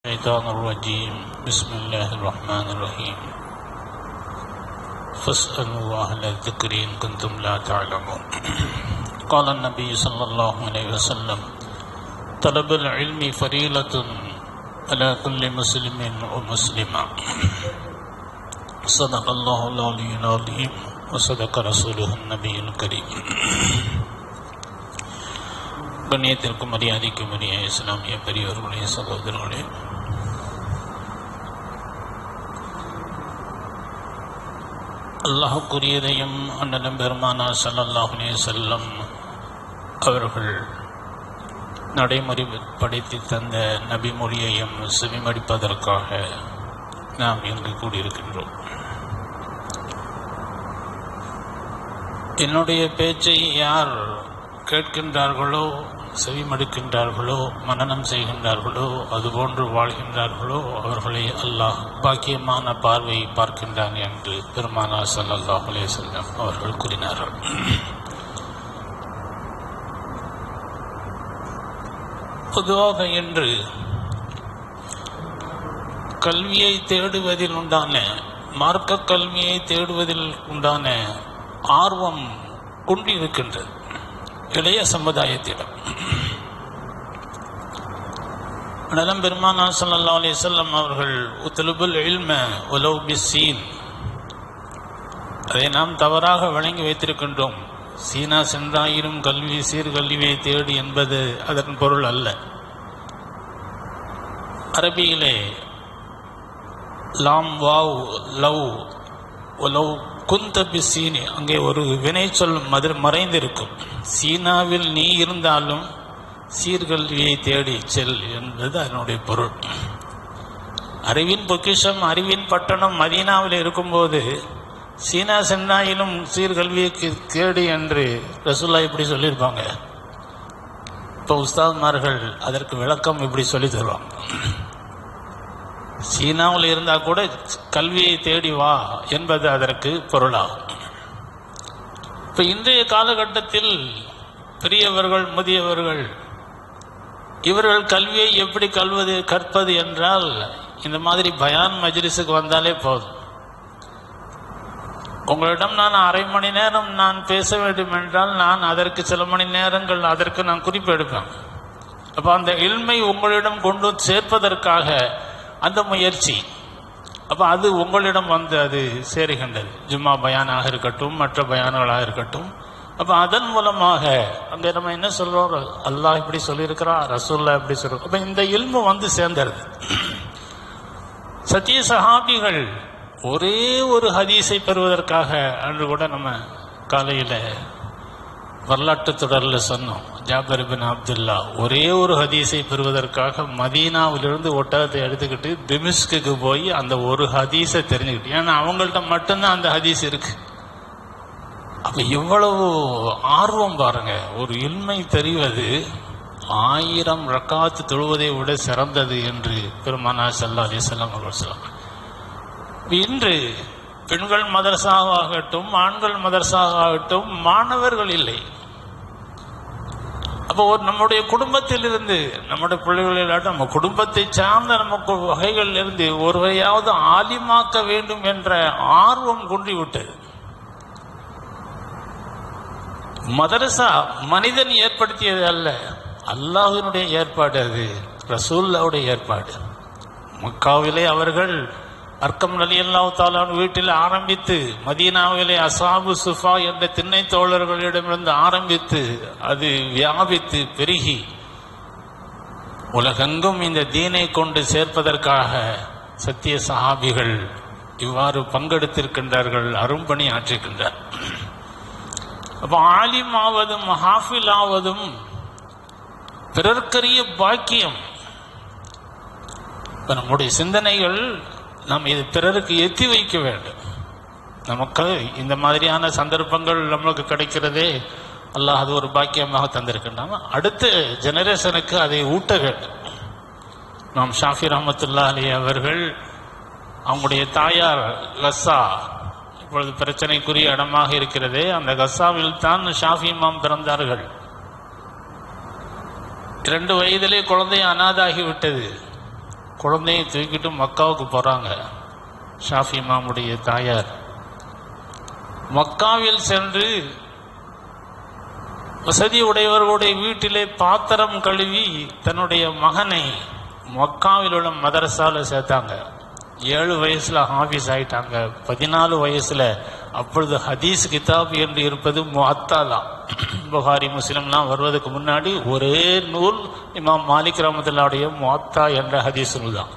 الشيطان الرجيم بسم الله الرحمن الرحيم فاسألوا أهل الذكر إن كنتم لا تعلمون قال النبي صلى الله عليه وسلم طلب العلم فريضة على كل مسلم ومسلمة صدق الله العلي العظيم وصدق رسوله النبي الكريم. கண்ணியத்திற்கும் மரியாதைக்கும் உரிய இஸ்லாமிய பெரியவர்களே, சகோதரர்களே, அல்லாஹுக்குரியதையும் அண்ணன் பெருமானார் ஸல்லல்லாஹு அலைஹி வஸல்லம் அவர்கள் நடைமுறைப்படுத்தி தந்த நபிமொழியையும் செவிமடிப்பதற்காக நாம் இங்கு கூடியிருக்கின்றோம். என்னுடைய பேச்சை யார் கேட்கின்றார்களோ, செவிமடுக்கின்றார்களோ, மனனம் செய்கின்றார்களோ, அதுபோன்று வாழ்கின்றார்களோ அவர்களை அல்லாஹ் பாக்கியமான பார்வை பார்க்கின்றான் என்று பெருமானார் ஸல்லல்லாஹு அலைஹி வஸல்லம் அவர்கள் கூறினார்கள். பொதுவாக இன்று கல்வியை தேடுவதில் உண்டான, மார்க்க கல்வியை தேடுவதில் உண்டான ஆர்வம் கொண்டிருக்கின்றது இளைய சமுதாயத்திடம். நலம் பெருமானார் ஸல்லல்லாஹு அலைஹி வஸல்லம் அவர்கள் உத்லுபுல் இல்ம வலவ் பிஸ்ஸீன், அதை நாம் தவறாக வழங்கி வைத்திருக்கின்றோம். சீனா சென்றாயிரும் கல்வி சீர்கல்வியை தேடு என்பது அதன் பொருள் அல்ல. அரபியிலே லாம் வாவ் லவ் ஒலவ் குந்த பிசீனி, அங்கே ஒரு வினை சொல் மறைந்திருக்கும். சீனாவில் நீ இருந்தாலும் சீர்கல்வியை தேடி செல் என்பது அதனுடைய பொருள். அறிவின் பொக்கிஷம், அறிவின் பட்டணம் மதீனாவில் இருக்கும்போது சீனா சென்றாயிலும் சீர்கல்வியை தேடு என்று ரசூலுல்லாஹ் இப்படி சொல்லியிருப்பாங்க. இப்போ உஸ்தாத்மார்கள் அதற்கு விளக்கம் இப்படி சொல்லி தருவாங்க. சீனாவில் இருந்தால் கூட கல்வியை தேடி வா என்பது அதற்கு பொருளாகும். இப்போ இன்றைய காலகட்டத்தில் பெரியவர்கள், முதியவர்கள், இவர்கள் கல்வியை எப்படி கற்பது என்றால், இந்த மாதிரி பயான் மஜ்லிஸுக்கு வந்தாலே போதும். உங்களிடம் நான் அரை மணி நேரம் நான் பேச வேண்டும் என்றால் நான் அதற்கு சில மணி நேரங்கள் அதற்கு நான் குறிப்பு எடுப்பேன். அப்போ அந்த இல்மை உங்களிடம் கொண்டு சேர்ப்பதற்காக அந்த முயற்சி, அப்போ அது உங்களிடம் வந்து அது சேருகின்றது. ஜும்மா பயானாக இருக்கட்டும், மற்ற பயான்களாக இருக்கட்டும். அப்போ அதன் மூலமாக அங்கே நம்ம என்ன சொல்கிறோம், அல்லாஹ் இப்படி சொல்லியிருக்கிறான், ரசூலுல்லாஹ் இப்படி சொல்கிறோம். அப்போ இந்த இல்மு வந்து சேர்ந்துருது. சத்திய சஹாபிகள் ஒரே ஒரு ஹதீஸை பெறுவதற்காக அன்று கூட நம்ம காலையில் வரலாற்று தொடரில் சொன்னோம். ஜாபர் பின் அப்துல்லா ஒரே ஒரு ஹதீஸை பெறுவதற்காக மதீனாவிலிருந்து ஒட்டகத்தை எடுத்துக்கிட்டு திமிஸ்குக்கு போய் அந்த ஒரு ஹதீஸை தெரிஞ்சுக்கிட்டு, ஏன்னா அவங்கள்ட்ட மட்டும்தான் அந்த ஹதீஸ் இருக்கு. அப்ப இவ்வளவு ஆர்வம் பாருங்க. ஒரு இல்மை தெரிவது 1000 ரக்காத்து தொழுவதை விட சிறந்தது என்று பெருமானார் ஸல்லல்லாஹு அலைஹி வஸல்லம் அவர்கள் சொல்றாங்க. இன்று பெண்கள் மதரசாக ஆகட்டும், ஆண்கள் மதரசாக ஆகட்டும், மாணவர்கள் இல்லை. அப்போ நம்முடைய குடும்பத்தில் இருந்து, நம்முடைய பிள்ளைகளில் நம்ம குடும்பத்தை சார்ந்த நமக்கு வகைகள் இருந்து ஒருவரையாவது ஆலிமாக்க வேண்டும் என்ற ஆர்வம் குன்றிவிட்டது. மதரசா மனிதன் ஏற்படுத்தியது அல்ல, அல்லாஹ்வினுடைய ஏற்பாடு, அது ரசூலுல்லாஹ்வுடைய ஏற்பாடு. மக்காவிலே அவர்கள் அர்க்கம் ரலியல்லாஹு தஆலா வீட்டில் ஆரம்பித்து, மதீனாவிலே அஸ்ஹாபு சுஃபா என்ற திண்ணை தோழர்களிடமிருந்து ஆரம்பித்து அது வியாபித்து பெருகி உலகெங்கும் இந்த தீனை கொண்டு சேர்ப்பதற்காக சத்திய சஹாபிகள் இவ்வாறு பங்கெடுத்திருக்கின்றார்கள், அரும்பணி ஆற்றிருக்கின்றார். அப்போ ஆலிம் ஆவதும் ஹாஃபில் ஆவதும் பிறர்க்கரிய பாக்கியம். நம்முடைய சிந்தனைகள் நாம் இது பிறருக்கு எத்தி வைக்க வேண்டும். நமக்கு இந்த மாதிரியான சந்தர்ப்பங்கள் நம்மளுக்கு கிடைக்கிறதே அல்லாஹ் அது ஒரு பாக்கியமாக தந்திருக்கின்றான். அடுத்த ஜெனரேஷனுக்கு அதை ஊட்ட வேண்டும். நாம் ஷாஃபி ரஹ்மத்துல்லாஹி அலைஹி அவர்கள், அவங்களுடைய தாயார் கஸ்ஸா இப்பொழுது பிரச்சனைக்குரிய இடமாக இருக்கிறதே, அந்த கஸ்ஸாவில் தான் ஷாஃபி இமாம் பிறந்தார்கள். 2 வயதிலே குழந்தை அனாதாகிவிட்டது. குழந்தையை தூக்கிட்டு மக்காவுக்கு போகிறாங்க. ஷாஃபி இமாமுடைய தாயார் மக்காவில் சென்று வசதி உடையவர்களுடைய வீட்டிலே பாத்திரம் கழுவி தன்னுடைய மகனை மக்காவில் உள்ள மதரசால சேர்த்தாங்க. 7 வயசுல ஹாஃபிஸ் ஆயிட்டாங்க. 14 வயசுல அப்பொழுது ஹதீஸ் கிதாப் என்று இருப்பது முஅத்தா தான். புகாரி முஸ்லிம்லாம் வருவதற்கு முன்னாடி ஒரே நூல் இமாம் மாலிக் ரஹ்மத்துல்லாஹுடைய முஅத்தா என்ற ஹதீஸ் நூல் தான்.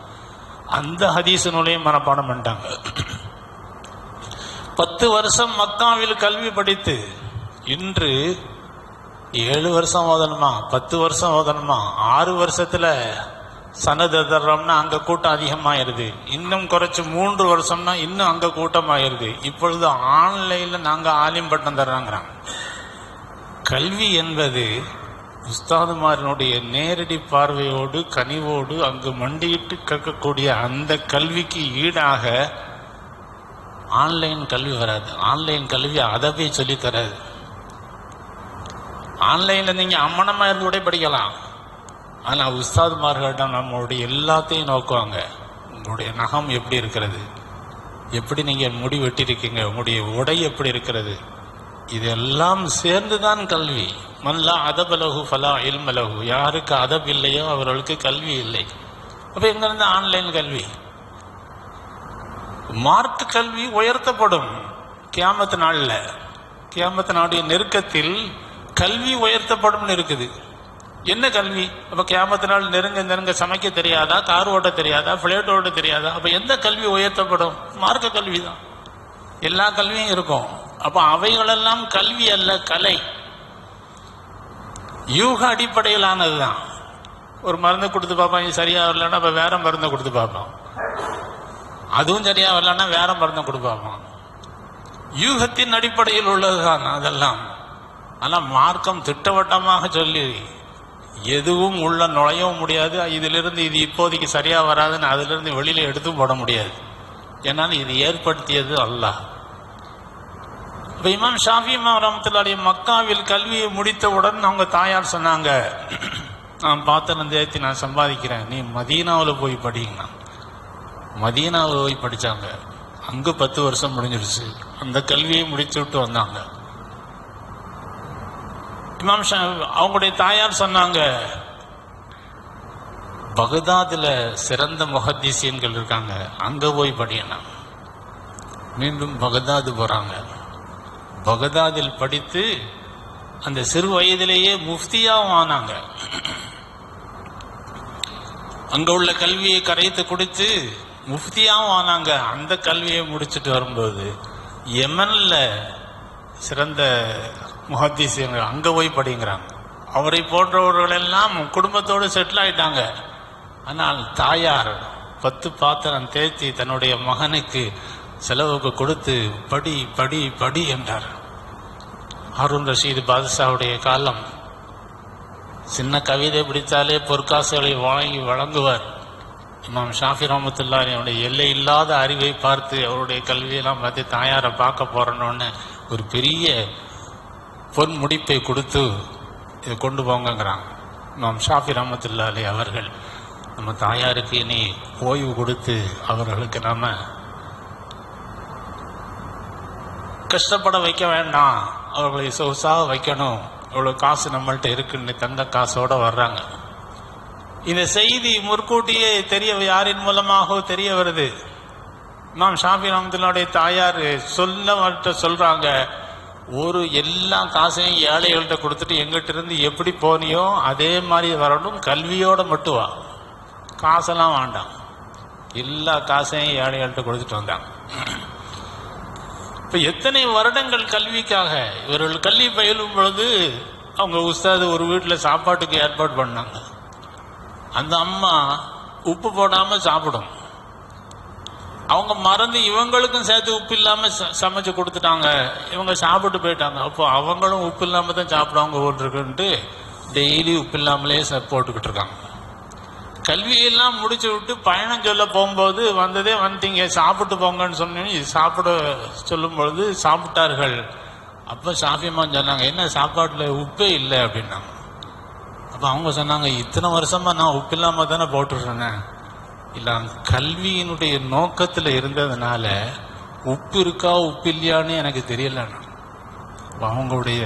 அந்த ஹதீஸ் நூலையும் மனப்பாடம் பண்ணிட்டாங்க. 10 வருஷம் மக்காவில் கல்வி படித்து இன்று 7 வருஷம் ஓதணுமா, 10 வருஷம் ஓதணுமா, 6 வருஷத்துல சனது தர்றோம்னா அங்க கூட்டம் அதிகமாயிருது. இன்னும் குறைச்சு 3 வருஷம்னா இன்னும் அங்க கூட்டமாயிருது. இப்பொழுது ஆன்லைன்ல நாங்க ஆலிம் பட்டம் தர்றாங்கிறாங்க. கல்வி என்பது உஸ்தாதுமாரினுடைய நேரடி பார்வையோடு கனிவோடு அங்கு மண்டியிட்டு கேட்கக்கூடிய அந்த கல்விக்கு ஈடாக ஆன்லைன் கல்வி வராது. ஆன்லைன் கல்வி அதவே சொல்லி தராது. ஆன்லைன்ல நீங்க அம்மனமா இருந்து கூட படிக்கலாம். ஆனா உஸ்தாதுமார்களிடம் நம்மளுடைய எல்லாத்தையும் நோக்குவாங்க. உங்களுடைய நகம் எப்படி இருக்கிறது, எப்படி நீங்க முடி வெட்டிருக்கீங்க, உங்களுடைய உடை எப்படி இருக்கிறது, இதெல்லாம் சேர்ந்துதான் கல்வி. மல்லா அதபலகு ஃபலா இல்மலகு, யாருக்கு அதப் இல்லையோ அவர்களுக்கு கல்வி இல்லை. அப்ப எங்கிருந்து ஆன்லைன் கல்வி? மார்க்க கல்வி உயர்த்தப்படும் கியாமத் நாள்ல. கியாமத் நாளுடைய நெருக்கத்தில் கல்வி உயர்த்தப்படும் இருக்குது. என்ன கல்வி? அப்ப கியாமத் நாள் நெருங்க சமைக்க தெரியாதா, கார் ஓட்ட தெரியாதா, பிளேட் ஓட்ட தெரியாதா? அப்ப எந்த கல்வி உயர்த்தப்படும்? மார்க்க கல்வி தான். எல்லா கல்வியும் இருக்கும். அப்ப அவைகளெல்லாம் கல்வி அல்ல, கலை. யூக அடிப்படையிலானதுதான். ஒரு மருந்து கொடுத்து பார்ப்பான், இது சரியா வரலன்னா அப்ப வேற மருந்தை கொடுத்து பார்ப்பான். அதுவும் சரியா வரலன்னா வேற மருந்தை கொடுத்து பார்ப்பான். யூகத்தின் அடிப்படையில் உள்ளதுதான் அதெல்லாம். ஆனா மார்க்கம் திட்டவட்டமாக சொல்லி எதுவும் உள்ள நுழையவும் முடியாது. இதிலிருந்து இது இப்போதைக்கு சரியா வராதுன்னு அதிலிருந்து வெளியில எடுத்தும் போட முடியாது. ஏன்னா இது ஏற்படுத்தியது அல்லாஹ். இமாம் ஷாஃபி இமாம் ரஹ்மத்துல்லாஹி மக்காவில் கல்வியை முடித்தவுடன் அவங்க தாயார் சொன்னாங்க, நான் பாத்திரம் தேத்தி நான் சம்பாதிக்கிறேன், நீ மதீனாவில் போய் படிங்க. மதீனாவில் போய் படிச்சாங்க. அங்கு 10 வருஷம் முடிஞ்சிருச்சு. அந்த கல்வியை முடிச்சு விட்டு வந்தாங்க. இமாம் அவங்களுடைய தாயார் சொன்னாங்க, பகதாதுல சிறந்த முஹத்திஸீன்கள் இருக்காங்க, அங்க போய் படிக்கணும். மீண்டும் பகதாது போறாங்க. பகதாதில் படித்து அந்த சிறு வயதிலேயே முஃப்தியாவும் ஆனாங்க. அங்க உள்ள கல்வியை கரைத்து குடித்து முஃப்தியாவும் ஆனாங்க. அந்த கல்வியை முடிச்சுட்டு வரும்போது யமன்ல சிறந்த முஹத்திஸீன்கள் அங்க போய் படிங்கிறாங்க. அவரை போன்றவர்கள் எல்லாம் குடும்பத்தோடு செட்டில் ஆயிட்டாங்க. ஆனால் தாயார் 10 பாத்திரம் தேய்ச்சி தன்னுடைய மகனுக்கு செலவுக்கு கொடுத்து படி படி படி என்றார். ஹாரூன் ரஷீது பாதுஷாவுடைய காலம். சின்ன கவிதை பிடித்தாலே பொற்காசுகளை வாங்கி வழங்குவார். இமாம் ஷாஃபி ரஹ்மத்துல்லாஹியுடைய எல்லை இல்லாத அறிவை பார்த்து அவருடைய கல்வியெல்லாம் பார்த்து தாயாரை பார்க்க போறோன்னு ஒரு பெரிய பொன் முடிப்பை கொடுத்து இதை கொண்டு போங்கிறாங்க. இமாம் ஷாஃபி ரஹ்மத்துல்லாஹி அவர்கள் நம்ம தாயாருக்கு இனி ஓய்வு கொடுத்து அவர்களுக்கு நாம கஷ்டப்பட வைக்க வேண்டாம், அவர்களை சொகுசாக வைக்கணும், இவ்வளவு காசு நம்மள்ட்ட இருக்குன்னு தங்க காசோட வர்றாங்க. இந்த செய்தி முற்கூட்டியே தெரிய யாரின் மூலமாக தெரிய வருது. இமாம் ஷாஃபி ரஹ்மத்துல்லாஹி தாயார் சொல்றாங்க, ஒரு எல்லா காசையும் ஏழைகள்கிட்ட கொடுத்துட்டு எங்கிட்ட இருந்து எப்படி போனியோ அதே மாதிரி வரணும், கல்வியோட மட்டும் வா, காசெல்லாம் வேண்டாம். எல்லா காசையும் ஏழைகள்கிட்ட கொடுத்துட்டு வந்தாங்க. இப்ப எத்தனை வருடங்கள் கல்விக்காக இவர்கள் கல்வி பயிலும் பொழுது அவங்க உஸ்தாது ஒரு வீட்டில் சாப்பாட்டுக்கு ஏற்பாடு பண்ணாங்க. அந்த அம்மா உப்பு போடாம சாப்பிடும். அவங்க மறந்து இவங்களுக்கும் சேர்த்து உப்பு இல்லாம சமைச்சு கொடுத்துட்டாங்க. இவங்க சாப்பிட்டு போயிட்டாங்க. அப்போ அவங்களும் உப்பு இல்லாம தான் சாப்பிடுவாங்க ஓட்டுருக்குன்ட்டு டெய்லி உப்பு இல்லாமலே போட்டுக்கிட்டு இருக்காங்க. கல்வியெல்லாம் முடிச்சு விட்டு பயணம் சொல்ல போகும்போது வந்ததே வந்துட்டீங்க, சாப்பிட்டு போங்கன்னு சொன்னீங்க. சாப்பிட சொல்லும் பொழுது சாப்பிட்டார்கள். அப்ப ஷாஃபிமான் சொன்னாங்க, என்ன சாப்பாட்டுல உப்பே இல்லை அப்படின்னாங்க. அப்ப அவங்க சொன்னாங்க, இத்தனை வருஷமா நான் உப்பு இல்லாம தானே போட்டுருந்தேன், இல்லை கல்வியினுடைய நோக்கத்தில் இருந்ததுனால உப்பு இருக்கா உப்பு இல்லையான்னு எனக்கு தெரியல. அவங்களுடைய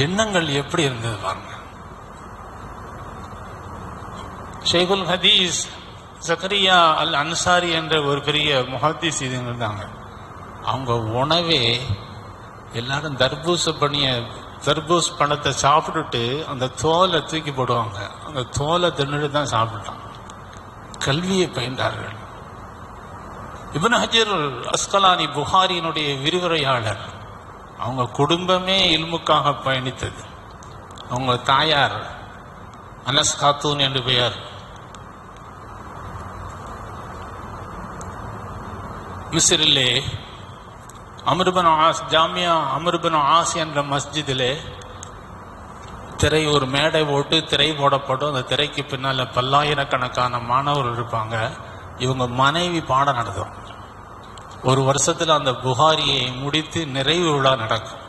எண்ணங்கள் எப்படி இருந்தது பாருங்க. ஷேகுல் ஹதீஸ் ஜக்கரியா அல் அன்சாரி என்ற ஒரு பெரிய முஹத்திஸ் இது இருந்தாங்க. அவங்க உணவே எல்லாரும் தர்பூஸ் பழத்தை சாப்பிட்டுட்டு அந்த தோலை தூக்கி போடுவாங்க. அந்த தோலை தின்னுட்டு தான் சாப்பிட்டாங்க. கல்வியை பயின்றார்கள். இப்னு ஹஜர் அஸ்கலானி புகாரியினுடைய விரிவுரையாளர். அவங்க குடும்பமே இல்முக்காக பயணித்தது. அவங்க தாயார் அனஸ் காத்தூன் என்று பெயர். மிஸ்ரிலே ஜாமியா அமர்பின் ஆஸ் என்ற மஸ்ஜிதிலே ஒரு மேடை போட்டு திரை போடப்படும். அந்த திரைக்கு பின்னால் பல்லாயிரக்கணக்கான மாணவர்கள் இருப்பாங்க. இவங்க மனைவி பாடம் நடத்துவாங்க. ஒரு வருஷத்தில் அந்த புகாரியை முடித்து நிறைவு விழா நடக்கும்.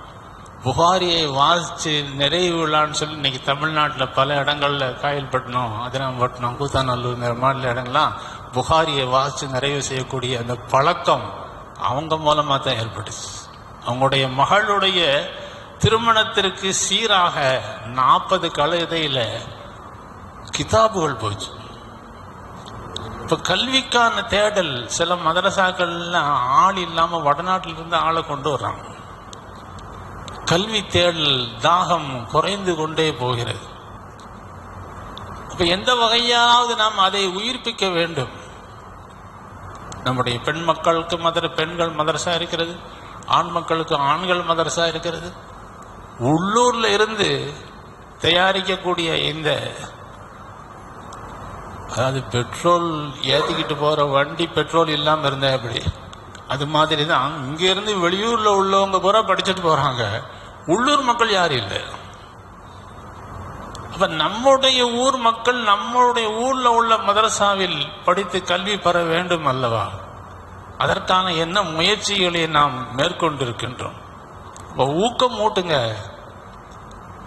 புகாரியை வாசித்து நிறைவு விழான்னு சொல்லி இன்னைக்கு தமிழ்நாட்டில் பல இடங்களில் காயல்பட்டினம், அதிராம்பட்டினம், கூத்தாநல்லூர் இந்த மாதிரி இடங்கள்லாம் புகாரியை வாசித்து நிறைவு செய்யக்கூடிய அந்த பழக்கம் அவங்க மூலமாக தான் ஏற்பட்டுச்சு. அவங்களுடைய மகளுடைய திருமணத்திற்கு சீராக 40 கழுதையில் கிதாபுகள் போச்சு. இப்போ கல்விக்கான தேடல் சில மதரசாக்கள்லாம் ஆள் இல்லாமல் வடநாட்டிலிருந்து ஆளை கொண்டு வர்றாங்க. கல்வி தேடல் தாகம் குறைந்து கொண்டே போகிறது. அப்போ எந்த வகையாவது நாம் அதை உயிர்ப்பிக்க வேண்டும். நம்முடைய பெண் மக்களுக்கு பெண்கள் மதரசா இருக்கிறது, ஆண் மக்களுக்கு ஆண்கள் மதரசா இருக்கிறது. உள்ளூர்ல இருந்து தயாரிக்கக்கூடிய இந்த அதாவது பெட்ரோல் ஏற்றிக்கிட்டு போற வண்டி பெட்ரோல் இல்லாமல் இருந்தா எப்படி, அது மாதிரி தான் இங்க இருந்து வெளியூர்ல உள்ளவங்க பூரா படிச்சுட்டு போறாங்க. உள்ளூர் மக்கள் யாரும் இல்லை. அப்ப நம்முடைய ஊர் மக்கள் நம்முடைய ஊர்ல உள்ள மதரசாவில் படித்து கல்வி பெற வேண்டும் அல்லவா? அதற்கான என்ன முயற்சிகளை நாம் மேற்கொண்டிருக்கின்றோம். ஊக்கம் ஊட்டுங்க.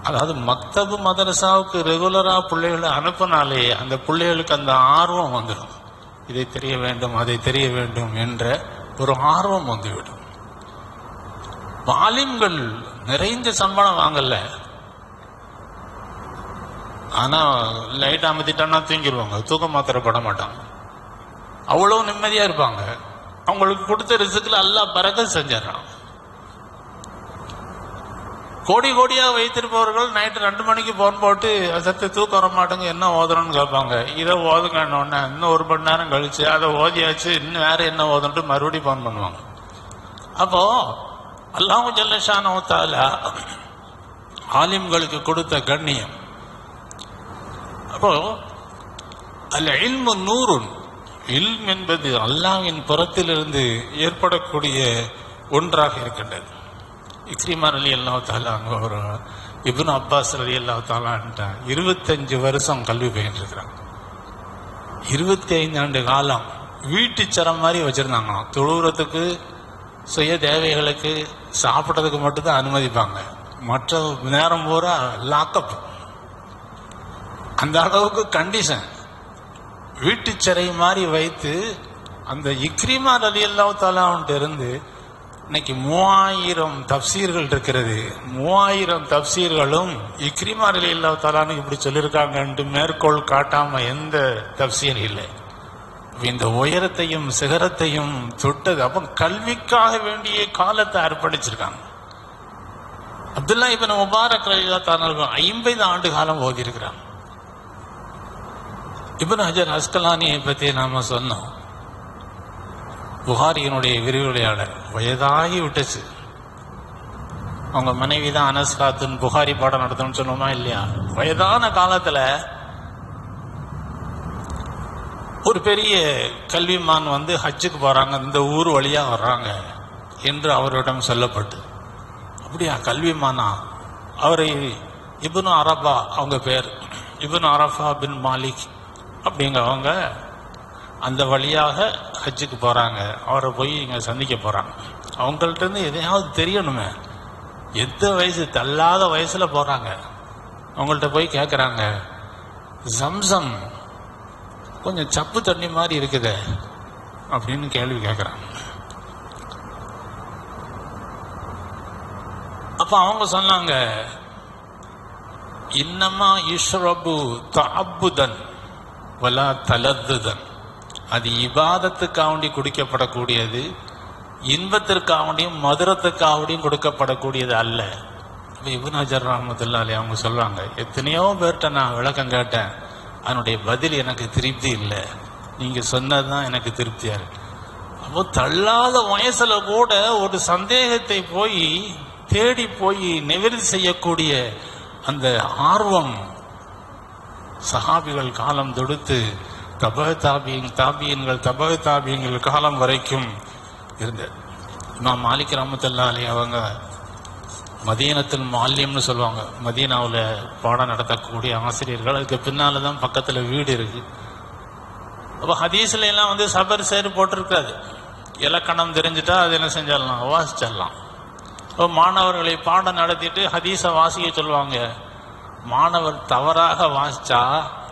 அதாவது மக்தபு மதரசாவுக்கு ரெகுலரா பிள்ளைகளை அனுப்பினாலே அந்த பிள்ளைகளுக்கு அந்த ஆர்வம் வந்துடும். இதை தெரிய வேண்டும், அதை தெரிய வேண்டும் என்ற ஒரு ஆர்வம் வந்துவிடும். வாலிம்கள் நிறைந்த சம்பளம் வாங்கல, ஆனா லைட் அமர்த்திட்டான்னா தூங்கிடுவாங்க, தூக்க மாத்திரை பட மாட்டாங்க, அவ்வளவு நிம்மதியா இருப்பாங்க. அவங்களுக்கு கொடுத்த ரிஸ்க்ல அல்லாஹ் பரக்கத் செஞ்சிடறான். கோடி கோடியா வைத்திருப்பவர்கள் நைட்டு 2 மணிக்கு போன் போட்டு சத்து தூக்கம் வர மாட்டேங்க, என்ன ஓதுறோன்னு கேட்பாங்க. இதை ஓதுங்கன்னு இன்னும் 1 மணி நேரம் கழிச்சு அதை ஓதியாச்சு, இன்னும் வேற என்ன ஓதுன்ட்டு மறுபடியும் போன் பண்ணுவாங்க. அப்போ அல்லாஹ் ஜல்ல ஷானஹு தஆலா ஆலிம்களுக்கு கொடுத்த கண்ணியம். அப்போ அல் இல்மு நூருன், இல்ம் என்பது அல்லாஹ்வின் புறத்திலிருந்து ஏற்படக்கூடிய ஒன்றாக இருக்கின்றது. இக்ரிமா ரலியல்லாஹு தஆலா ஒரு இப்னு அப்பாஸ் ரலியல்லாஹு தஆலா 25 வருஷம் கல்வி பயின்றிருக்கிறாங்க. 25 ஆண்டு காலம் வீட்டுச்சரம் மாதிரி வச்சிருந்தாங்க. தொழுகிறதுக்கு சுய தேவைகளுக்கு சாப்பிட்றதுக்கு மட்டும்தான் அனுமதிப்பாங்க, மற்ற நேரம் பூரா லாக்கப். அந்த அளவுக்கு கண்டிஷன். வீட்டுச்சரை மாதிரி வைத்து அந்த இக்ரிமா ரலியல்லாஹு தஆலாவுன்ட்டு இருந்து இன்னைக்கு 3000 தப்சீர்கள் இருக்கிறது. 3000 தப்சீர்களும் இக்ரிமா ரலியல்லாஹு தஆலான்னு இப்படி சொல்லியிருக்காங்கன்ட்டு மேற்கோள் காட்டாம எந்த தப்சீர் இல்லை. இந்த உயரத்தையும் சிகரத்தையும் தொட்டது. அப்ப கல்விக்காக வேண்டிய காலத்தை அர்ப்பணிச்சிருக்காங்க. அப்துல்லா இப்னு முபாரக் ரலியல்லாஹு தஆலா 50 ஆண்டு காலம் ஓதி இருக்கிறாங்க. இப்னு ஹஜர் அஸ்கலானியை பற்றி நாம சொன்னோம். புகாரியினுடைய விரிவுரையாளர், வயதாகி விட்டுச்சு. அவங்க மனைவி தான் அனஸ் காத்துன் புகாரி பாடம் நடத்தணும்னு சொன்னோமா இல்லையா? வயதான காலத்துல ஒரு பெரிய கல்விமான் ஹஜ்ஜுக்கு போறாங்க, இந்த ஊர் வழியா வர்றாங்க என்று அவரிடம் சொல்லப்பட்டு, அப்படியா கல்விமானா? அவரை இப்னு அரபா, அவங்க பேர் இப்னு அரபா பின் மாலிக் அப்படிங்கிறவங்க அந்த வழியாக ஹஜ்ஜுக்கு போறாங்க. அவரை போய் இங்க சந்திக்க போறாங்க. அவங்கள்ட்ட இருந்து எதையாவது தெரியணுமே. எந்த வயசு தள்ளாத வயசுல போறாங்க. அவங்கள்ட்ட போய் கேட்குறாங்க, ஜம்சம் கொஞ்சம் சப்பு தண்ணி மாதிரி இருக்குதே அப்படின்னு கேள்வி கேட்குறாங்க. அப்ப அவங்க சொன்னாங்க, இன்னமா யுஷ்ரபு தஅப்புதன் வலா தலத்துதன், அது இபாதத்துக்காண்டி குடிக்கப்படக்கூடியது, இன்பத்திற்காண்டியும் மதுரத்துக்காண்டியும் கொடுக்கப்படக்கூடியது அல்ல. இப்னு ஹஜர் ரஹ்மத்துல்லாஹி அலைஹி அவங்க சொல்றாங்க, எத்தனையோ பேர்கிட்ட நான் விளக்கம் கேட்டேன், அதனுடைய பதில் எனக்கு திருப்தி இல்லை, நீங்க சொன்னதுதான் எனக்கு திருப்தியா இருக்கு. அப்போ தள்ளாத வயசுல கூட ஒரு சந்தேகத்தை போய் தேடி போய் நிவர்த்தி செய்யக்கூடிய அந்த ஆர்வம் சஹாபிகள் காலம் தொடுத்து தாபியன்கள் காலம் வரைக்கும் இருந்தது. இமாம் மாலிக் ரஹ்மத்துல்லாஹி அலைஹி அவங்க மதீனத்துல் முஅல்லிம்னு சொல்லுவாங்க, மதீனாவில் பாடம் நடத்தக்கூடிய ஆசிரியர்கள். அதுக்கு பின்னால தான் பக்கத்தில் வீடு இருக்கு. அப்போ ஹதீஸ்ல எல்லாம் வந்து சபர் சேரு போட்டிருக்காது, இலக்கணம் தெரிஞ்சுட்டா அது என்ன செஞ்சிடலாம், வாசிச்சிடலாம். இப்போ மாணவர்களை பாடம் நடத்திட்டு ஹதீஸை வாசிக்க சொல்லுவாங்க. மாணவர் தவறாக வாசிச்சா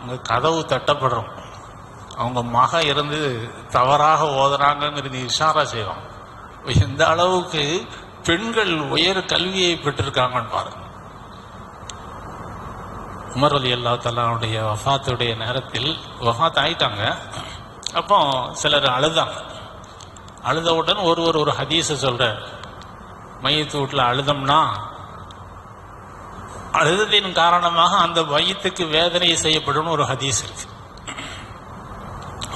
அங்கே கதவு தட்டப்படுறோம், அவங்க மக இருந்து தவறாக ஓதுறாங்கிறது இஷாரா செய்வாங்க. எந்த அளவுக்கு பெண்கள் உயர் கல்வியை பெற்றிருக்காங்கன்னு பாருங்க. உமர் ரலியல்லாஹு தஆலாவுடைய வஃபாத்துடைய நேரத்தில் வஃபாத் ஆயிட்டாங்க. அப்போ சிலர் அழுதாங்க. அழுதவுடன் ஒரு ஹதீஸை சொல்றார், மையத்து வீட்டில் அழுதம்னா அழுதத்தின் காரணமாக அந்த மையத்துக்கு வேதனை செய்யப்படும் ஒரு ஹதீஸ் இருக்கு.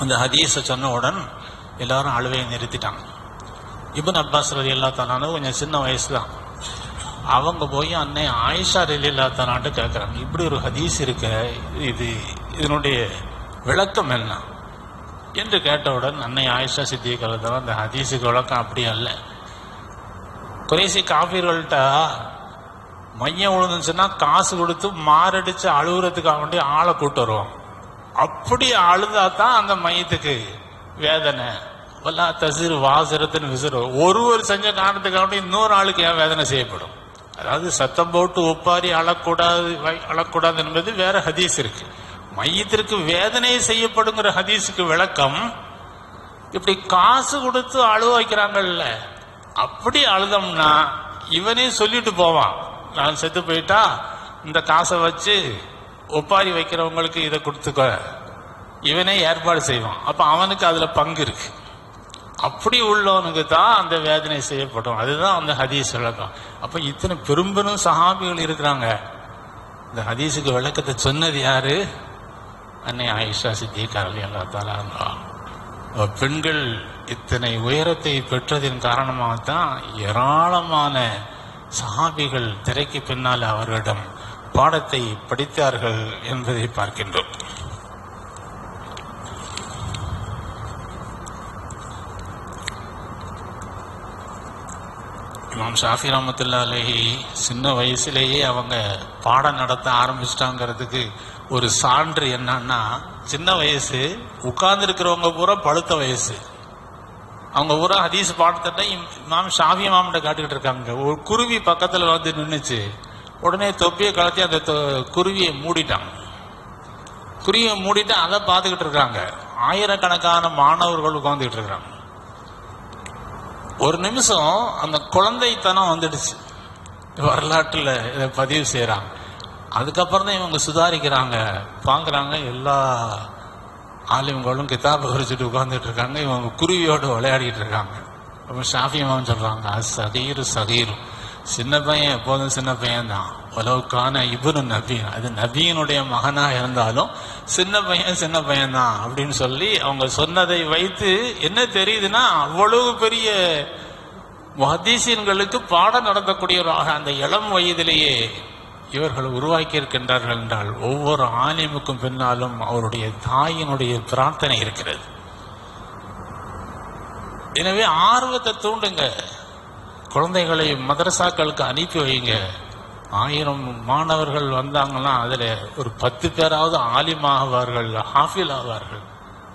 அந்த ஹதீஸை சொன்னவுடன் எல்லாரும் அழுவையை நிறுத்திட்டாங்க. இப்னு அப்பாஸ் ரலியல்லாஹு தஆலா கொஞ்சம் சின்ன வயசு தான். அவங்க போய் அன்னை ஆயிஷா ரலியல்லாஹு தஆலாட்ட கேட்குறாங்க, இப்படி ஒரு ஹதீஸ் இருக்க, இதனுடைய விளக்கம் என்ன என்று கேட்டவுடன் அன்னை ஆயிஷா சித்திகா ரலியல்லாஹு அந்த ஹதீஸுக்கு விளக்கம் அப்படி அல்ல, குறைசி காஃபிர்கள்ட்ட மையம் விழுந்துச்சுன்னா காசு கொடுத்து மாரடிச்சு அழுகுறதுக்காக வேண்டி ஆளை கூட்டு வருவோம், அப்படி அழுதா தான் அந்த மையத்துக்கு வேதனை. வல்லா தசிர் வாசரத்தின் விசிறு, ஒருவர் செஞ்ச காரணத்துக்காக இன்னொரு ஆளுக்கு ஏன் வேதனை செய்யப்படும். அதாவது சத்தம் போட்டு ஒப்பாரி அழக்கூடாது என்பது வேற ஹதீஸ் இருக்கு. மையத்திற்கு வேதனை செய்யப்படுங்கிற ஹதீஸுக்கு விளக்கம் இப்படி காசு கொடுத்து அழுவ வைக்கிறாங்கல்ல, அப்படி அழுதம்னா இவனே சொல்லிட்டு போவான், நான் செத்து போயிட்டா இந்த காசை வச்சு ஒப்பாரி வைக்கிறவங்களுக்கு இதை கொடுத்துக்க, இவனே ஏற்பாடு செய்வான். அப்ப அவனுக்கு அதுல பங்கு இருக்கு. அப்படி உள்ளவனுக்கு தான் அந்த வேதனை செய்யப்படும். அதுதான் அந்த ஹதீஸ் விளக்கம். அப்ப இத்தனை பெரும் சஹாபிகள் இருக்கிறாங்க. இந்த ஹதீஸுக்கு விளக்கத்தை சொன்னது யாரு? அன்னை ஆயிஷா சித்திகா ரலியல்லாஹு தஆலா. பெண்கள் இத்தனை உயரத்தை பெற்றதின் காரணமாகத்தான் ஏராளமான சஹாபிகள் திரைக்கு பின்னால் அவர்களிடம் பாடத்தை படித்தார்கள் என்பதை பார்க்கின்றோம். இமாம் ஷாஃபி ரஹ்மத்துல்லாஹி அலைஹி சின்ன வயசுலேயே அவங்க பாடம் நடத்த ஆரம்பிச்சிட்டாங்கிறதுக்கு ஒரு சான்று என்னன்னா, சின்ன வயசு, உட்கார்ந்து இருக்கிறவங்க பூரா பழுத்த வயசு, அவங்க பூரா ஹதீஸ் பாடத்திட்ட இமாம் ஷாஃபி இமாம்கிட்ட காட்டிக்கிட்டு இருக்காங்க. ஒரு குருவி பக்கத்தில் வந்து நின்றுச்சு, உடனே தொப்பியை கலத்தி அந்த குருவியை மூடிட்டாங்க. குருவியை மூடிட்டு அதை பார்த்துக்கிட்டு இருக்காங்க. ஆயிரக்கணக்கான மாணவர்கள் உட்கார்ந்துக்கிட்டு இருக்கிறாங்க. ஒரு நிமிஷம் அந்த குழந்தைத்தனம் வந்துடுச்சு, வரலாற்றில் இதை பதிவு செய்யறாங்க. அதுக்கப்புறம் தான் இவங்க சுதாரிக்கிறாங்க, பார்க்குறாங்க எல்லா ஆலிம்களும் கிதாபை குறிச்சிட்டு உட்கார்ந்துட்டு இருக்காங்க, இவங்க குருவியோடு விளையாடிட்டு இருக்காங்க. அப்போ ஷாஃபி இமாம் சொல்றாங்க, சகீரு சின்ன பையன் எப்போதும் சின்ன பையன் தான், உலவுக்கான இப்னு நபி, அது நபியினுடைய மகனா இருந்தாலும் சின்ன பையன் தான் அப்படின்னு சொல்லி அவங்க சொன்னதை வைத்து என்ன தெரியுதுன்னா, அவ்வளவு பெரிய முஹத்தீஸீன்களுக்கு பாடம் நடத்தக்கூடியவராக அந்த இளம் வயதிலேயே இவர்கள் உருவாக்கி இருக்கின்றார்கள் என்றால் ஒவ்வொரு ஆலிமுக்கும் பின்னாலும் அவருடைய தாயினுடைய பிரார்த்தனை இருக்கிறது. எனவே ஆர்வத்தை தூண்டுங்க, குழந்தைகளை மதரசாக்களுக்கு அனுப்பி வைங்க. 1000 மாணவர்கள் வந்தாங்கன்னா அதுல ஒரு 10 பேராவது ஆலிமாகுவார்கள், ஹாஃபில் ஆவார்கள்.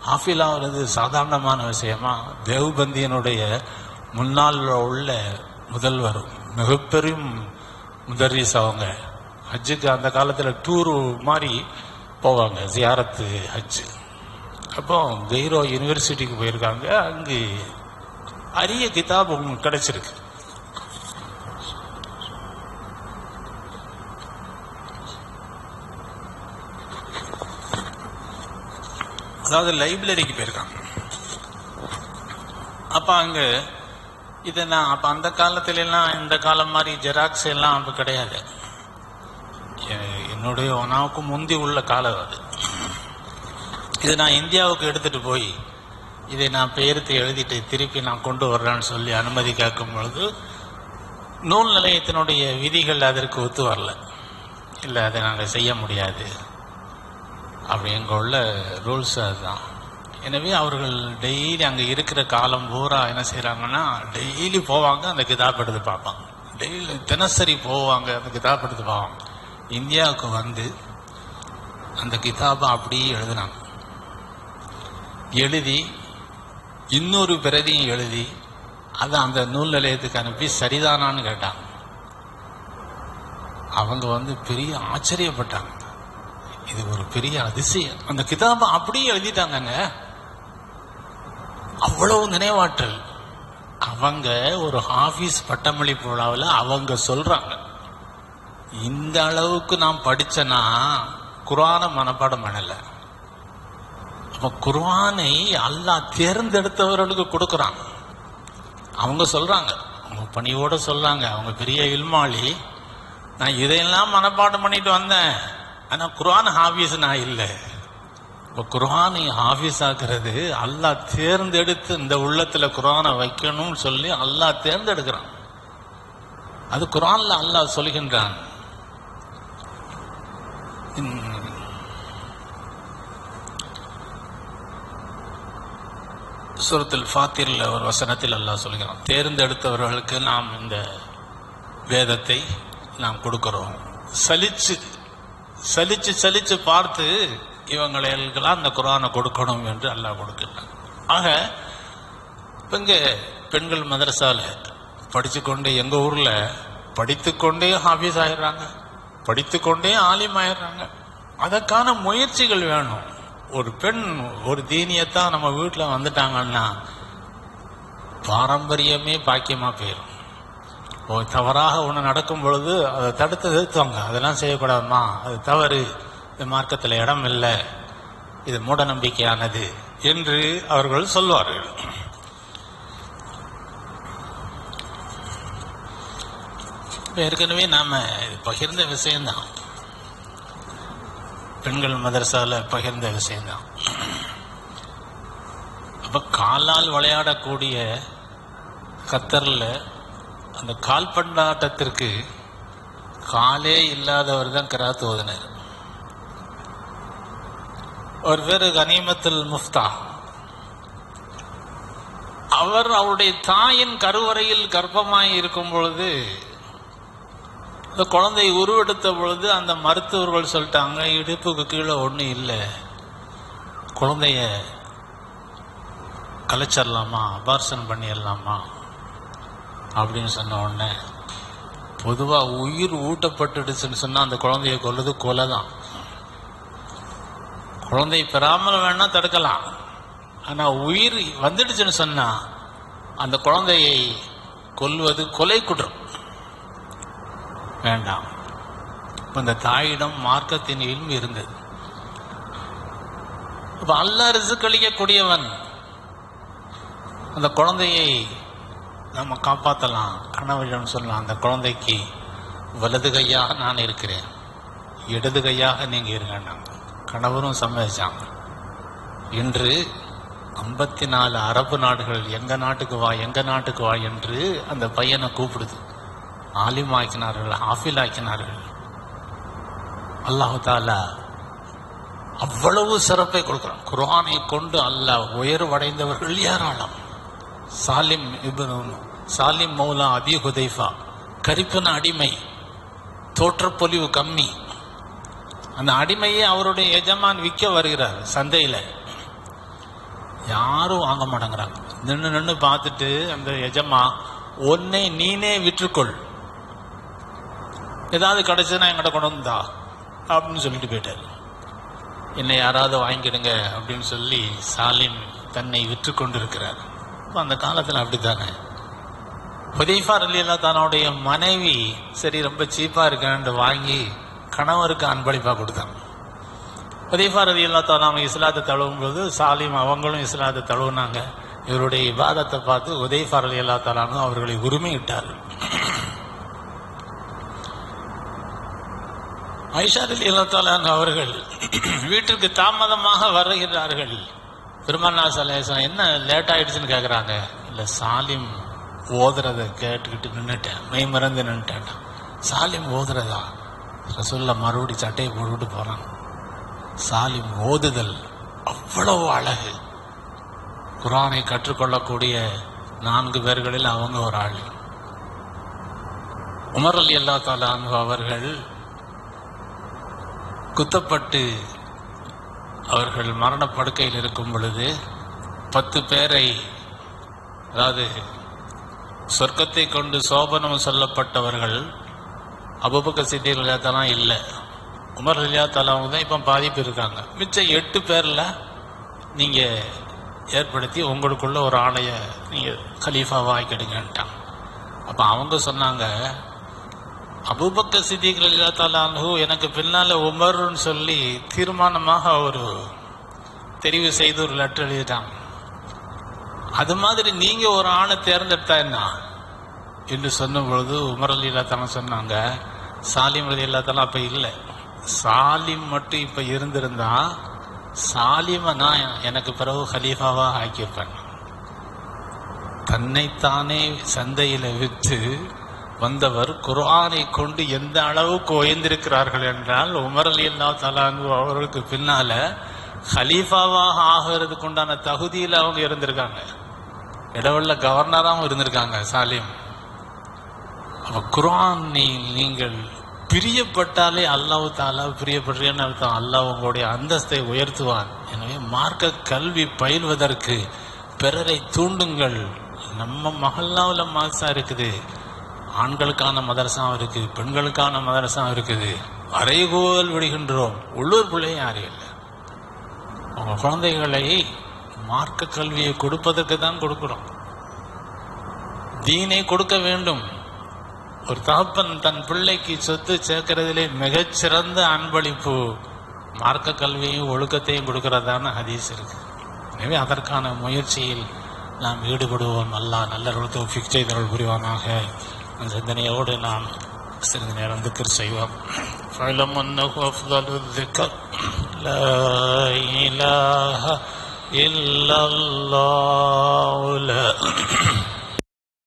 ஹாஃபில் ஆகிறது சாதாரணமான விஷயமா? தேவ்பந்தியனுடைய முன்னால் உள்ள முதல்வர், மிகப்பெரும் முதர்ரிஸ் அவங்க. ஹஜ்ஜுக்கு அந்த காலத்தில் டூரு மாதிரி போவாங்க, ஜியாரத்து ஹஜ்ஜு. அப்போ கெய்ரோ யூனிவர்சிட்டிக்கு போயிருக்காங்க. அங்கு அரிய கிதாப் உங்களுக்கு கிடைச்சிருக்கு. அதாவது லைப்ரரிக்கு போயிருக்காங்க. அப்போ அங்கே இதை நான் அப்போ அந்த காலத்துலலாம் இந்த காலம் மாதிரி ஜெராக்ஸ் எல்லாம் அப்போ கிடையாது. என்னுடைய ஒனாவுக்கு முந்தி உள்ள காலம் அது. இதை நான் இந்தியாவுக்கு எடுத்துகிட்டு போய் இதை நான் பெயர்த்து எழுதிட்டு திருப்பி நான் கொண்டு வர்றேன்னு சொல்லி அனுமதி கேட்கும் பொழுது நூல் நிலையத்தினுடைய விதிகள் அதற்கு ஒத்து வரல. இல்லை, அதை நாங்கள் செய்ய முடியாது அப்படி எங்க உள்ள ரூல்ஸ் அதுதான். எனவே அவர்கள் டெய்லி அங்கே இருக்கிற காலம் பூரா என்ன செய்கிறாங்கன்னா, டெய்லி போவாங்க, அந்த கிதாப் எடுத்து பார்ப்பாங்க. டெய்லி தினசரி போவாங்க, அந்த கிதாப் எடுத்து பார்ப்பாங்க. இந்தியாவுக்கு வந்து அந்த கிதாபை அப்படியே எழுதினாங்க. எழுதி இன்னொரு பிரதியும் எழுதி அதை அந்த நூல் நிலையத்துக்கு அனுப்பி சரிதானான்னு கேட்டாங்க. அவங்க வந்து பெரிய ஆச்சரியப்பட்டாங்க. இது ஒரு பெரிய அதிசயம். அந்த கிதாபை அப்படியே எழுதிட்டாங்க. அவ்வளவு நினைவாற்றல். அவங்க ஒரு ஹாஃபீஸ் பட்டமளிப்பு விழாவில் அவங்க சொல்றாங்க, இந்த அளவுக்கு நான் படிச்சேன்னா குர்ஆனை மனப்பாடம் பண்ணல. அப்ப குர்ஆனை அல்லாஹ் தேர்ந்தெடுத்தவர்களுக்கு கொடுக்குறான். அவங்க சொல்றாங்க, அவங்க பணியோட சொல்றாங்க, அவங்க பெரிய இல்மாளி, நான் இதையெல்லாம் மனப்பாடம் பண்ணிட்டு வந்தேன், ஆனா குர்ஆன் ஹாஃபீஸ் நான் இல்லை. இப்போ குர்ஆனை ஹாஃபீஸ் ஆக்குறது அல்லாஹ் தேர்ந்தெடுத்து இந்த உள்ளத்துல குர்ஆனை வைக்கணும்னு சொல்லி அல்லாஹ் தேர்ந்தெடுக்கிறான். அது குர்ஆன்ல அல்லாஹ் சொல்கின்றான். சூரத்துல் ஃபாத்திர்ல ஒரு வசனத்தில் அல்லாஹ் சொல்கிறான், தேர்ந்தெடுத்தவர்களுக்கு நாம் இந்த வேதத்தை நாம் கொடுக்கிறோம். சலிச்சு சலிச்சு சலிச்சு பார்த்து இவங்களுக்கெல்லாம் அந்த குர்ஆனை கொடுக்கணும் என்று அல்லாஹ் கொடுக்கிறான். ஆக இங்க பெண்கள் மதரசால படிச்சுக்கொண்டே, எங்க ஊர்ல படித்துக்கொண்டே ஹாஃபீஸ் ஆயிடுறாங்க, படித்துக்கொண்டே ஆலிம் ஆயிடுறாங்க. அதற்கான முயற்சிகள் வேணும். ஒரு பெண் ஒரு தீனியத்தான் நம்ம வீட்டில் வந்துட்டாங்கன்னா பாரம்பரியமே பாக்கியமா போயிடும். தவறாக ஒன்று நடக்கும் பொழுது அதை தடுத்து நிறுத்துவாங்க. அதெல்லாம் செய்யக்கூடாதுமா, அது தவறு, இந்த மார்க்கத்தில் இடம் இல்லை, இது மூட நம்பிக்கையானது என்று அவர்கள் சொல்வார்கள். ஏற்கனவே நாம பகிர்ந்த விஷயம்தான், பெண்கள் மதரசால பகிர்ந்த விஷயம்தான். அப்ப காலால் விளையாடக்கூடிய கத்தர்ல அந்த கால்பந்தாட்டத்திற்கு காலே இல்லாதவர் தான் கிராத் ஓதுனர். ஒரு பேரு கனிமத்துல் முஃப்தா. அவர் அவருடைய தாயின் கருவறையில் கர்ப்பமாய் இருக்கும் பொழுது, இந்த குழந்தை உருவெடுத்த பொழுது அந்த மருத்துவர்கள் சொல்லிட்டாங்க, இடுப்புக்கு கீழே ஒன்றும் இல்லை, குழந்தைய கலைச்சிடலாமா, அபார்ஷன் பண்ணிடலாமா அப்படின்னு சொன்ன உடனே, பொதுவாக உயிர் ஊட்டப்பட்டுடுச்சுன்னு சொன்னால் அந்த குழந்தைய கொல்லுது கொலை தான். குழந்தை பெறாமல் வேணா தடுக்கலாம், ஆனால் உயிர் வந்துடுச்சுன்னு சொன்னால் அந்த குழந்தையை கொல்வது கொலை குற்றம், வேண்டாம். இந்த தாயிடம் மார்க்கத்தின் இல்மு இருந்தது. அப்ப அல்லாஹ் ரிஸ்க் அளிக்கக்கூடியவன், அந்த குழந்தையை நம்ம காப்பாற்றலாம், கணவரிடம் சொல்லலாம், அந்த குழந்தைக்கு வலது கையாக நான் இருக்கிறேன், இடது கையாக நீங்க இருங்கன்னாங்க. கணவரும் சம்மதிச்சாங்க. இன்று 54 அரபு நாடுகள் எங்க நாட்டுக்கு வா, எங்க நாட்டுக்கு வா என்று அந்த பையனை கூப்பிடுது. ஆலிம் ஆக்கினார்கள், ஹாஃபில் ஆக்கினார்கள். அல்லாஹு தாலா அவ்வளவு சிறப்பை கொடுக்கிறான். குர்ஆனை கொண்டு அல்லாஹ் உயர்வடைந்தவர்கள் ஏராளம். சாலிம் மௌலா அபி ஹுதைஃபா, கரிப்பன அடிமை, தோற்றப்பொலிவு கம்மி. அந்த அடிமையை அவருடைய எஜமான் விற்க வருகிறார் சந்தையில, யாரும் வாங்க மாட்டேங்கிறாங்க. நின்று பார்த்துட்டு அந்த எஜமா, ஒன்னை நீனே விற்றுக்கொள், ஏதாவது கிடைச்சதுன்னா என்கிட்ட கொண்டு வந்தா அப்படின்னு சொல்லிட்டு போயிட்டாரு. என்னை யாராவது வாங்கிடுங்க அப்படின்னு சொல்லி சாலிம் தன்னை விற்று கொண்டிருக்கிறார். அந்த காலத்தில் அப்படித்தானே. ஹுதைஃபா ரலியல்லாஹு தஆலாவுடைய மனைவி சரி ரொம்ப சீப்பா இருக்கேன்னு வாங்கி கணவருக்கு அன்பளிப்பா கொடுத்தாங்க. ஹுதைஃபா ரலியல்லாஹு தஆலா அவங்க இஸ்லாத்தை தழுவும் போது சாலிம் அவங்களும் இஸ்லாத்தை தழுவுனாங்க. இவருடைய இபாதத்தை பார்த்து ஹுதைஃபா ரலியல்லாஹு தஆலா அவர்களை உரிமையிட்டார்கள். ஆயிஷா ரலியல்லாஹு தஆலா அவர்கள் வீட்டிற்கு தாமதமாக வருகிறார்கள். பெருமானார் ஸல்லல்லாஹு அலைஹி வஸல்லம் என்ன லேட் ஆயிடுச்சுன்னு கேட்குறாங்க. இல்லை, சாலிம் ஓதுறதை கேட்டுக்கிட்டு நின்றுட்டேன், மெய் மறந்து நின்றுட்டேன். சாலிம் ஓதுறதா? ரசூலுல்லாஹ் மறுபடி சட்டையை போட்டுவிட்டு போகிறான். சாலிம் ஓதுதல் அவ்வளவு அழகு. குர்ஆனை கற்றுக்கொள்ளக்கூடிய 4 பேர்களில் அவங்க ஒரு ஆள். உமர் ரலியல்லாஹு தஆலா அன்ஹு அவர்கள் குத்தப்பட்டு அவர்கள் மரணப்படுக்கையில் இருக்கும் பொழுது 10 பேரை, அதாவது சொர்க்கத்தை கொண்டு சோபனம் சொல்லப்பட்டவர்கள் அபூபக்கர் சித்தீக் ரலியல்லாஹு தஆலா இல்லை, உமர் ரலியல்லாஹு தஆலா தான் இப்போ பாதிப்பு இருக்காங்க. மிச்சம் 8 பேரில் நீங்கள் ஏற்படுத்தி உங்களுக்குள்ள ஒரு ஆணையை நீங்கள் கலீஃபாவாக ஆக்கிடுங்கன்ட்டாங்க. அப்போ அவங்க சொன்னாங்க, அபூபக்கர் சித்தீக் ரலியல்லாஹு தஆலா அன்ஹு எனக்கு பின்னால் உமர்னு சொல்லி தீர்மானமாக ஒரு தெரிவு செய்து ஒரு லெட்டர் எழுதிட்டாங்க. அது மாதிரி நீங்கள் ஒரு ஆணை தேர்ந்தெடுத்தா என்ன என்று சொன்ன பொழுது உமர் ரலியல்லாஹு தஆலா சொன்னாங்க, சாலிம் ரலியல்லாஹு தஆலா அப்போ இல்லை, சாலிம் மட்டும் இப்போ இருந்திருந்தா சாலிமை நான் எனக்கு பிறகு ஹலீஃபாவாக ஆக்கியிருப்பேன். தன்னைத்தானே சந்தையில் விற்று வந்தவர் குர்ஆனை கொண்டு எந்த அளவுக்கு உயர்ந்திருக்கிறார்கள் என்றால் உமர் ரலியல்லாஹு தஆலா அவர்களுக்கு பின்னால ஹலீஃபாவாக ஆகிறதுக்கு உண்டான தகுதியில் அவங்க இருந்திருக்காங்க. இடவெள்ள கவர்னராகவும் இருந்திருக்காங்க சாலிம். அப்போ குர்ஆன் நீங்கள் பிரியப்பட்டாலே அல்லாஹ் தஆலா பிரியப்படுறேன்னு அர்த்தம். அல்லாஹ் உங்களுடைய அந்தஸ்தை உயர்த்துவான். எனவே மார்க்க கல்வி பயில்வதற்கு பிறரை தூண்டுங்கள். நம்ம மஹல்லாவில் மதரசா இருக்குது, ஆண்களுக்கான மதரசாவும் இருக்குது, பெண்களுக்கான மதரசாவும் இருக்குது. அறைகோல் விடுகின்றோம். உள்ளூர் பிள்ளை யாரும் இல்லை. அவங்க குழந்தைகளை மார்க்க கல்வியை கொடுப்பதற்கு தான் கொடுக்குறோம். தீனை கொடுக்க வேண்டும். ஒரு தகப்பன் தன் பிள்ளைக்கு சொத்து சேர்க்கிறதிலே மிகச்சிறந்த அன்பளிப்பு மார்க்க கல்வியையும் ஒழுக்கத்தையும் கொடுக்கறதான ஹதீஸ் இருக்கு. எனவே அதற்கான முயற்சியில் நாம் ஈடுபடுவோம். அல்லாஹ் நல்ல தௌஃபீக் செய்தருள் புரிவானாக. அந்த சிந்தனையோடு நாம் சிறிது நேரம் திக்ர் செய்வோம். فَاعْلَمْ أَنَّهُ أَفْضَلُ الذِّكْرِ لَا إِلَهَ إِلَّا اللَّهُ